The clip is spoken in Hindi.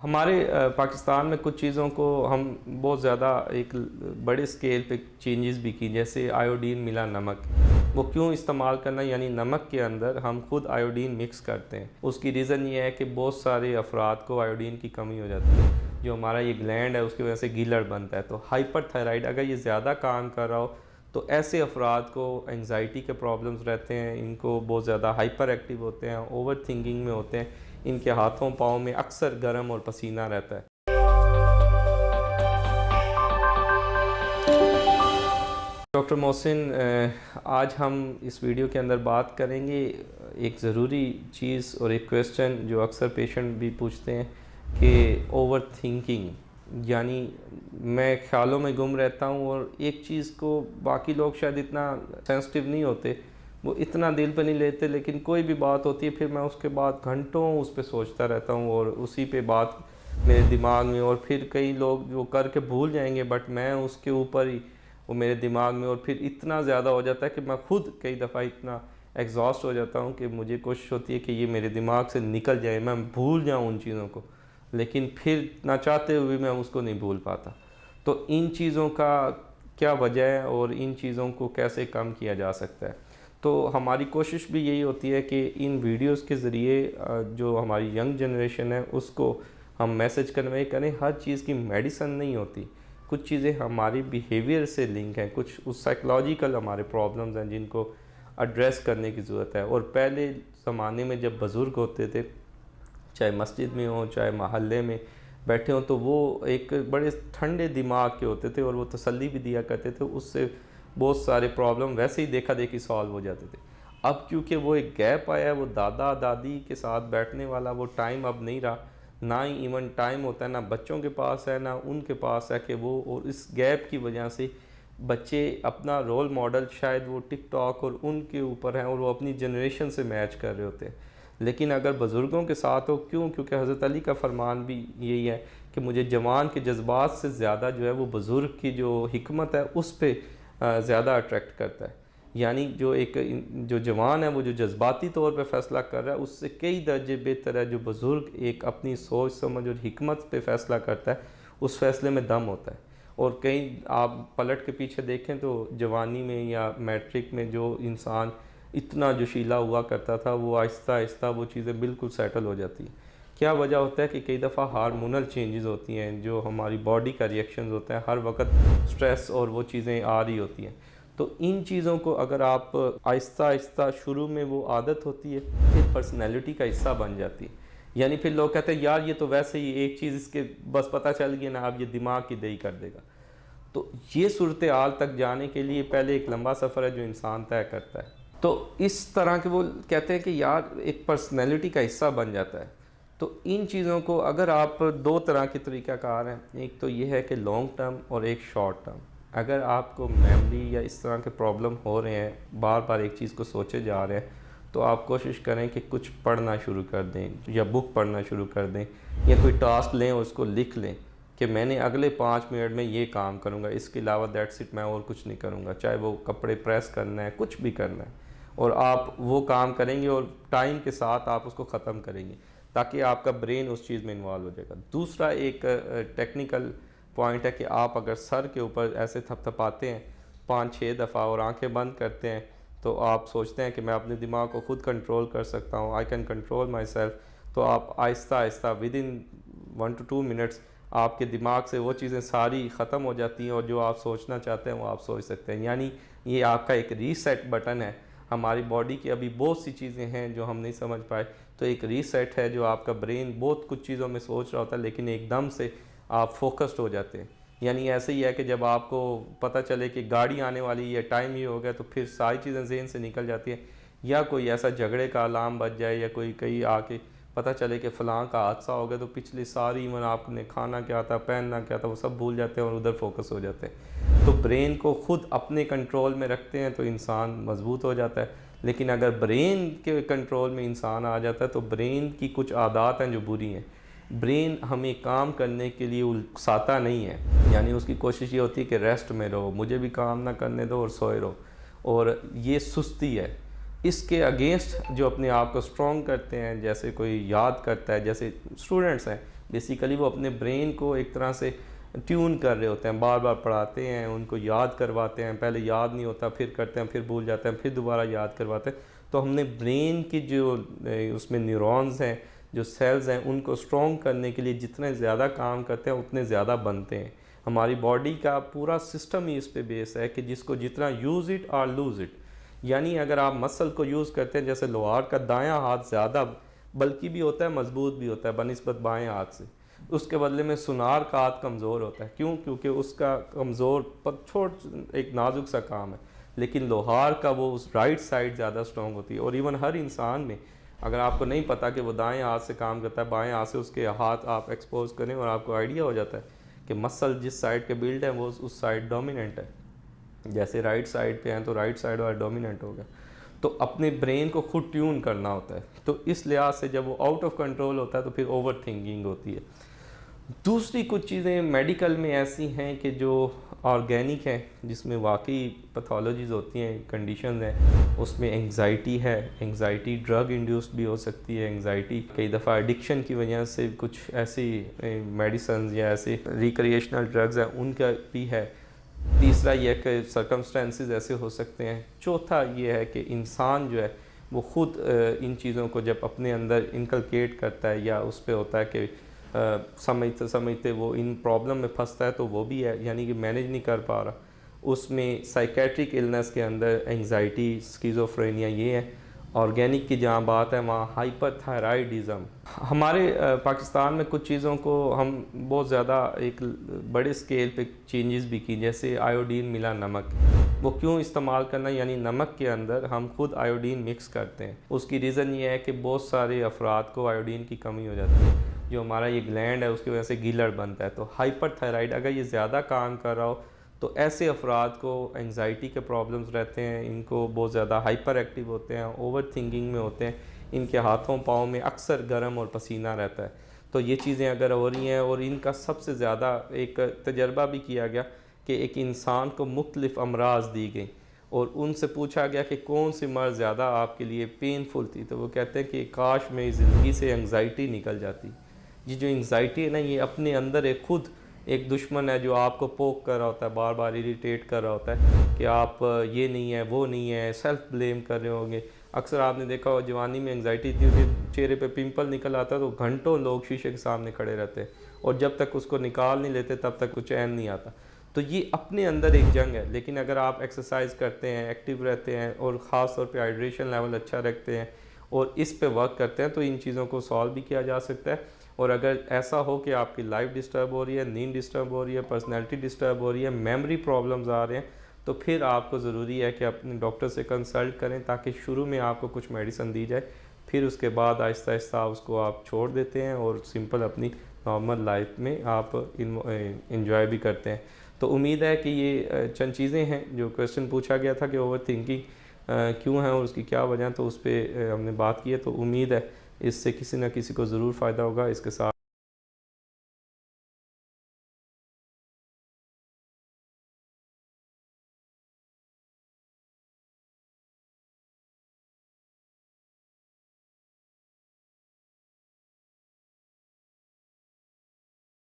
हमारे पाकिस्तान में कुछ चीज़ों को हम बहुत ज़्यादा एक बड़े स्केल पे चेंजेस भी की, जैसे आयोडीन मिला नमक। वो क्यों इस्तेमाल करना, यानी नमक के अंदर हम खुद आयोडीन मिक्स करते हैं। उसकी रीज़न ये है कि बहुत सारे अफराद को आयोडीन की कमी हो जाती है, जो हमारा ये ग्लैंड है उसकी वजह से गीलड़ बनता है। तो हाइपरथायराइड अगर ये ज़्यादा काम कर रहा हो तो ऐसे अफराद को एंग्जाइटी के प्रॉब्लम्स रहते हैं, इनको बहुत ज़्यादा हाइपर एक्टिव होते हैं, ओवर थिंकिंग में होते हैं, इनके हाथों पाँव में अक्सर गर्म और पसीना रहता है। डॉक्टर मोहसिन, आज हम इस वीडियो के अंदर बात करेंगे एक ज़रूरी चीज़ और एक क्वेश्चन जो अक्सर पेशेंट भी पूछते हैं कि ओवर थिंकिंग, यानी मैं ख्यालों में गुम रहता हूँ और एक चीज़ को बाकी लोग शायद इतना सेंसिटिव नहीं होते, वो इतना दिल पे नहीं लेते, लेकिन कोई भी बात होती है फिर मैं उसके बाद घंटों उस पर सोचता रहता हूँ और उसी पे बात मेरे दिमाग में, और फिर कई लोग जो करके भूल जाएंगे बट मैं उसके ऊपर ही, वो मेरे दिमाग में, और फिर इतना ज़्यादा हो जाता है कि मैं खुद कई दफ़ा इतना एग्जॉस्ट हो जाता हूँ कि मुझे कोशिश होती है कि ये मेरे दिमाग से निकल जाए, मैं भूल जाऊँ उन चीज़ों को, लेकिन फिर ना चाहते हुए मैं उसको नहीं भूल पाता। तो इन चीज़ों का क्या वजह है और इन चीज़ों को कैसे कम किया जा सकता है? तो हमारी कोशिश भी यही होती है कि इन वीडियोस के ज़रिए जो हमारी यंग जनरेशन है उसको हम मैसेज कन्वे करें। हर चीज़ की मेडिसिन नहीं होती, कुछ चीज़ें हमारी बिहेवियर से लिंक हैं, कुछ उस साइकोलॉजिकल हमारे प्रॉब्लम्स हैं जिनको एड्रेस करने की ज़रूरत है। और पहले ज़माने में जब बुज़ुर्ग होते थे, चाहे मस्जिद में हो चाहे महल्ले में बैठे हों, तो वो एक बड़े ठंडे दिमाग के होते थे और वो तसल्ली भी दिया करते थे, उससे बहुत सारे प्रॉब्लम वैसे ही देखा देखी सॉल्व हो जाते थे। अब क्योंकि वो एक गैप आया है, वो दादा दादी के साथ बैठने वाला वो टाइम अब नहीं रहा, ना ही इवन टाइम होता है, ना बच्चों के पास है ना उनके पास है कि वो, और इस गैप की वजह से बच्चे अपना रोल मॉडल शायद वो टिकटॉक और उनके ऊपर हैं और वो अपनी जनरेशन से मैच कर रहे होते हैं। लेकिन अगर बुज़ुर्गों के साथ हो, क्यों? क्योंकि हज़रत अली का फरमान भी यही है कि मुझे जवान के जज्बात से ज़्यादा जो है वो बुज़ुर्ग की जो हिकमत है उस पर ज़्यादा अट्रैक्ट करता है। यानी जो जवान है वो जो जज्बाती तौर पे फ़ैसला कर रहा है उससे कई दर्जे बेहतर है जो बुज़ुर्ग एक अपनी सोच समझ और हिकमत पे फ़ैसला करता है, उस फ़ैसले में दम होता है। और कई आप पलट के पीछे देखें तो जवानी में या मैट्रिक में जो इंसान इतना जोशीला हुआ करता था वो आहिस्ता आहिस्ता वो चीज़ें बिल्कुल सेटल हो जाती हैं। क्या वजह होता है कि कई दफ़ा हार्मोनल चेंजेस होती हैं, जो हमारी बॉडी का रिएक्शंस होता है, हर वक्त स्ट्रेस और वो चीज़ें आ रही होती हैं। तो इन चीज़ों को अगर आप आहिस्ता आहिस्ता, शुरू में वो आदत होती है फिर पर्सनैलिटी का हिस्सा बन जाती है। यानी फिर लोग कहते हैं यार ये तो वैसे ही एक चीज़ इसके बस पता चल गई ना, अब ये दिमाग की दही कर देगा। तो ये सूरत हाल तक जाने के लिए पहले एक लंबा सफ़र है जो इंसान तय करता है। तो इस तरह के वो कहते हैं कि यार एक पर्सनैलिटी का हिस्सा बन जाता है। तो इन चीज़ों को अगर आप दो तरह के तरीक़ाकार हैं, एक तो ये है कि लॉन्ग टर्म और एक शॉर्ट टर्म। अगर आपको मेमोरी या इस तरह के प्रॉब्लम हो रहे हैं, बार बार एक चीज़ को सोचे जा रहे हैं, तो आप कोशिश करें कि कुछ पढ़ना शुरू कर दें या बुक पढ़ना शुरू कर दें या कोई टास्क लें और उसको लिख लें कि मैंने अगले 5 मिनट में ये काम करूँगा, इसके अलावा दैट्स इट, मैं और कुछ नहीं करूँगा। चाहे वो कपड़े प्रेस करना है, कुछ भी करना है, और आप वो काम करेंगे और टाइम के साथ आप उसको ख़त्म करेंगे ताकि आपका ब्रेन उस चीज़ में इन्वॉल्व हो जाएगा। दूसरा एक टेक्निकल पॉइंट है कि आप अगर सर के ऊपर ऐसे थपथपाते हैं 5-6 दफ़ा और आंखें बंद करते हैं, तो आप सोचते हैं कि मैं अपने दिमाग को खुद कंट्रोल कर सकता हूँ, I can control my self. तो आप Aahista Aahista with in 1 to 2 minutes आपके दिमाग से वो चीज़ें सारी ख़त्म हो जाती हैं और जो आप सोचना चाहते हैं वो आप सोच सकते हैं। यानी ये आपका एक रीसेट बटन है। हमारी बॉडी की अभी बहुत सी चीज़ें हैं जो हम नहीं समझ पाए, तो एक रीसेट है जो आपका ब्रेन बहुत कुछ चीज़ों में सोच रहा होता है लेकिन एकदम से आप फोकस्ड हो जाते हैं। यानी ऐसे ही है कि जब आपको पता चले कि गाड़ी आने वाली है, टाइम ही हो गया, तो फिर सारी चीज़ें ज़हन से निकल जाती हैं, या कोई ऐसा झगड़े का अलार्म बज जाए या कोई कहीं आके पता चले कि फ़लाँ का हादसा हो गया, तो पिछली सारी इवन आपने खाना क्या था, पहनना क्या था, वो सब भूल जाते हैं और उधर फोकस हो जाते हैं। तो ब्रेन को खुद अपने कंट्रोल में रखते हैं तो इंसान मजबूत हो जाता है। लेकिन अगर ब्रेन के कंट्रोल में इंसान आ जाता है तो ब्रेन की कुछ आदत हैं जो बुरी हैं। ब्रेन हमें काम करने के लिए उकसाता नहीं है, यानी उसकी कोशिश ये होती है कि रेस्ट में रहो, मुझे भी काम ना करने दो और सोए रहो, और ये सुस्ती है। इसके अगेंस्ट जो अपने आप को स्ट्रॉन्ग करते हैं, जैसे कोई याद करता है, जैसे स्टूडेंट्स हैं बेसिकली वो अपने ब्रेन को एक तरह से ट्यून कर रहे होते हैं, बार बार पढ़ाते हैं, उनको याद करवाते हैं, पहले याद नहीं होता, फिर करते हैं, फिर भूल जाते हैं, फिर दोबारा याद करवाते हैं। तो हमने ब्रेन की जो उसमें न्यूरॉन्स हैं, जो सेल्स हैं, उनको स्ट्रॉन्ग करने के लिए जितने ज़्यादा काम करते हैं उतने ज़्यादा बनते हैं। हमारी बॉडी का पूरा सिस्टम ही इस पे बेस है कि जिसको जितना यूज़ इट और लूज़ इट, यानी अगर आप मसल को यूज़ करते हैं, जैसे लोहार का दायां हाथ ज़्यादा बल्कि भी होता है, मजबूत भी होता है बनिस्बत बाएं हाथ से, उसके बदले में सुनार का हाथ कमज़ोर होता है। क्यों? क्योंकि उसका कमज़ोर छोट एक नाजुक सा काम है, लेकिन लोहार का वो उस राइट साइड ज़्यादा स्ट्रॉन्ग होती है। और इवन हर इंसान में, अगर आपको नहीं पता कि वो दाएं हाथ से काम करता है, बाएं हाथ से उसके हाथ आप एक्सपोज करें और आपको आइडिया हो जाता है कि मसल जिस साइड के बिल्ड है वो उस साइड डोमिनेंट है। जैसे राइट साइड पे हैं तो राइट साइड वाला डोमिनेंट हो गया। तो अपने ब्रेन को खुद ट्यून करना होता है। तो इस लिहाज से जब वो आउट ऑफ कंट्रोल होता है तो फिर ओवर थिंकिंग होती है। दूसरी कुछ चीज़ें मेडिकल में ऐसी हैं कि जो ऑर्गेनिक हैं, जिसमें वाकई पैथोलॉजीज़ होती हैं, कंडीशंस हैं, उसमें एंग्जाइटी है। एंग्जाइटी ड्रग इंड्यूस्ड भी हो सकती है। एंग्जाइटी कई दफ़ा एडिक्शन की वजह से कुछ ऐसी मेडिसिन या ऐसे रिक्रिएशनल ड्रग्स हैं उनका भी है। तीसरा यह है कि सर्कमस्टेंसेस ऐसे हो सकते हैं। चौथा ये है कि इंसान जो है वो ख़ुद इन चीज़ों को जब अपने अंदर इनकलकेट करता है या उस पर होता है कि समझते समझते वो इन प्रॉब्लम में फंसता है, तो वो भी है, यानी कि मैनेज नहीं कर पा रहा। उसमें साइकेट्रिक इलनेस के अंदर एंग्जाइटी, स्किज़ोफ्रेनिया ये है। ऑर्गेनिक की जहाँ बात है वहाँ हाइपरथायराइडिज़म। हमारे पाकिस्तान में कुछ चीज़ों को हम बहुत ज़्यादा एक बड़े स्केल पे चेंजेस भी की, जैसे आयोडीन मिला नमक। वो क्यों इस्तेमाल करना, यानी नमक के अंदर हम खुद आयोडीन मिक्स करते हैं। उसकी रीज़न ये है कि बहुत सारे अफराद को आयोडीन की कमी हो जाती है, जो हमारा ये ग्लैंड है उसकी वजह से गीलड़ बनता है। तो हाइपरथायराइड अगर ये ज़्यादा काम कर रहा हो तो ऐसे अफराद को एंग्जाइटी के प्रॉब्लम्स रहते हैं, इनको बहुत ज़्यादा हाइपर एक्टिव होते हैं, ओवर थिंकिंग में होते हैं, इनके हाथों पाँव में अक्सर गर्म और पसीना रहता है। तो ये चीज़ें अगर हो रही हैं, और इनका सबसे ज़्यादा एक तजर्बा भी किया गया कि एक इंसान को मुख्तलिफ़ अमराज दी गई और उनसे पूछा गया कि कौन सी मर्ज़ ज़्यादा आपके लिए पेनफुल थी, तो वो कहते हैं कि काश मेरी ज़िंदगी से एंग्जाइटी निकल जाती। ये जो एंग्जाइटी है ना, ये अपने अंदर एक खुद एक दुश्मन है जो आपको पोक कर रहा होता है, बार बार इरिटेट कर रहा होता है कि आप ये नहीं है, वो नहीं है, सेल्फ ब्लेम कर रहे होंगे। अक्सर आपने देखा हो जवानी में एंग्जाइटी इतनी होती है, चेहरे पे पिंपल निकल आता है तो घंटों लोग शीशे के सामने खड़े रहते हैं, और जब तक उसको निकाल नहीं लेते तब तक कुछ चैन नहीं आता। तो ये अपने अंदर एक जंग है। लेकिन अगर आप एक्सरसाइज करते हैं, एक्टिव रहते हैं, और ख़ास तौर पे हाइड्रेशन लेवल अच्छा रखते हैं और इस पे वर्क करते हैं, तो इन चीज़ों को सॉल्व भी किया जा सकता है। और अगर ऐसा हो कि आपकी लाइफ डिस्टर्ब हो रही है, नींद डिस्टर्ब हो रही है, पर्सनैलिटी डिस्टर्ब हो रही है, मेमोरी प्रॉब्लम्स आ रहे हैं, तो फिर आपको ज़रूरी है कि अपने डॉक्टर से कंसल्ट करें, ताकि शुरू में आपको कुछ मेडिसिन दी जाए, फिर उसके बाद आहिस्ता आहिस्ता उसको आप छोड़ देते हैं और सिंपल अपनी नॉर्मल लाइफ में आप इंजॉय भी करते हैं। तो उम्मीद है कि ये चंद चीज़ें हैं जो क्वेश्चन पूछा गया था कि ओवर थिंकिंग क्यों है और उसकी क्या वजह, तो उस पर हमने बात की है। तो उम्मीद है इससे किसी न किसी को ज़रूर फ़ायदा होगा। इसके साथ